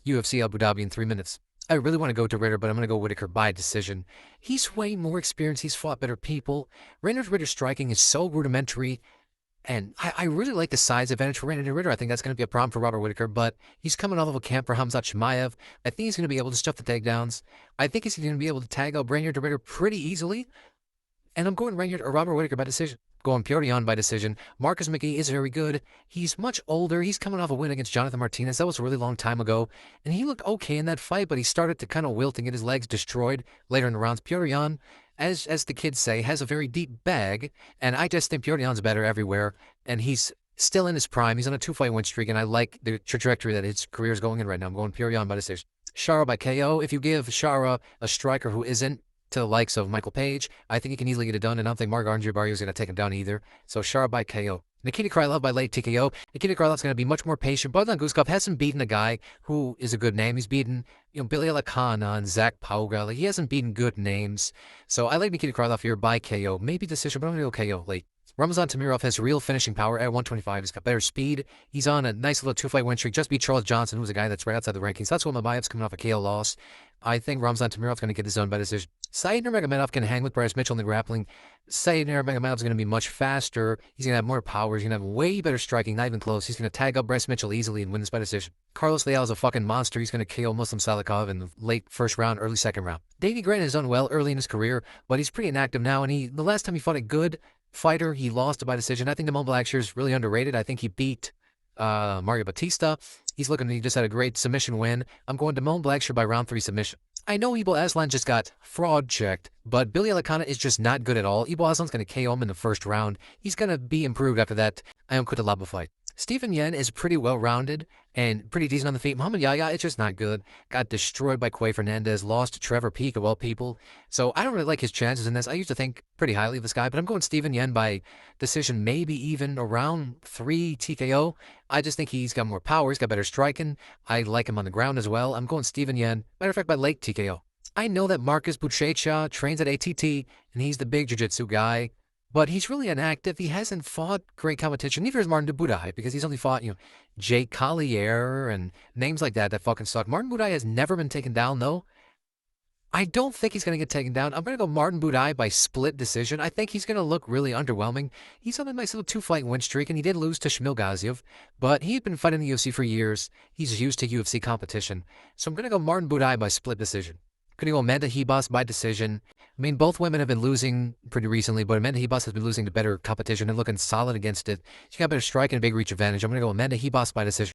UFC Abu Dhabi in 3 minutes. I really want to go to Ritter, but I'm going to go Whittaker by decision. He's way more experienced. He's fought better people. Ritter's striking is so rudimentary. And I really like the size advantage for Randy Ritter. I think that's going to be a problem for Robert Whittaker, but he's coming off of a camp for Khamzat Chimaev. I think he's going to be able to stuff the takedowns. I think he's going to be able to tag out Randy Ritter pretty easily. And I'm going Randy or Robert Whittaker by decision. Going Petr by decision. Marcus McGhee is very good. He's much older. He's coming off a win against Jonathan Martinez. That was a really long time ago. And he looked okay in that fight, but he started to kind of wilt and get his legs destroyed later in the rounds. Petr, as the kids say, has a very deep bag. And I just think Petr's better everywhere. And he's still in his prime. He's on a 2-fight win streak. And I like the trajectory that his career is going in right now. I'm going Petr by decision. Shara by KO. If you give Shara a striker who isn't to the likes of Michael Page, I think he can easily get it done, and I don't think Marc-André Barriault is going to take him down either. So Sharab by KO. Nikita Krylov by late TKO. Nikita Krylov's going to be much more patient. Bogdan Guskov hasn't beaten a guy who is a good name. He's beaten, Billy Alakana and Zach Pauga. He hasn't beaten good names. So I like Nikita Krylov here by KO. Maybe decision, but I'm going to go KO late. Ramazan Tamirov has real finishing power at 125. He's got better speed. He's on a nice little 2-fight win streak. Just beat Charles Johnson, who's a guy that's right outside the rankings. That's what Almabayevvs coming off a KO loss. I think Ramazan Tamirov's going to get this done by decision. Said Nurmagomedov can hang with Bryce Mitchell in the grappling. Said Nurmagomedov's going to be much faster. He's going to have more power. He's going to have way better striking, not even close. He's going to tag up Bryce Mitchell easily and win this by decision. Carlos Leal is a fucking monster. He's going to KO Muslim Salikov in the late first round, early second round. Davey Grant has done well early in his career, but he's pretty inactive now, and the last time he fought a good fighter, he lost by decision. I think the Blackshear is really underrated. I think he beat Mario Batista. He just had a great submission win. I'm going to Blackshear by round 3 submission. I know Ibo Aslan just got fraud checked, but Billy Alakana is just not good at all. Ibo Aslan's going to KO him in the first round. He's going to be improved after that Ion Kutalaba fight. Stephen Yen is pretty well-rounded and pretty decent on the feet. Muhammad Yahya, it's just not good. Got destroyed by Quay Fernandez, lost to Trevor Peek of all people. So I don't really like his chances in this. I used to think pretty highly of this guy, but I'm going Stephen Yen by decision, maybe even around 3 TKO. I just think he's got more power. He's got better striking. I like him on the ground as well. I'm going Stephen Yen. Matter of fact, by late TKO. I know that Marcus Buchecha trains at ATT, and he's the big jiu-jitsu guy. But he's really inactive. He hasn't fought great competition. Neither has Martin Budai, because he's only fought, Jake Collier and names like that fucking suck. Martin Budai has never been taken down, though. I don't think he's going to get taken down. I'm going to go Martin Budai by split decision. I think he's going to look really underwhelming. He's on a nice little 2-fight win streak, and he did lose to Shamil Gaziev, but he's been fighting the UFC for years. He's used to UFC competition. So I'm going to go Martin Budai by split decision. Going to go Amanda Ribas by decision. I mean, both women have been losing pretty recently, but Amanda Ribas has been losing to better competition and looking solid against it. She got better strike and a big reach advantage. I'm going to go Amanda Ribas by decision.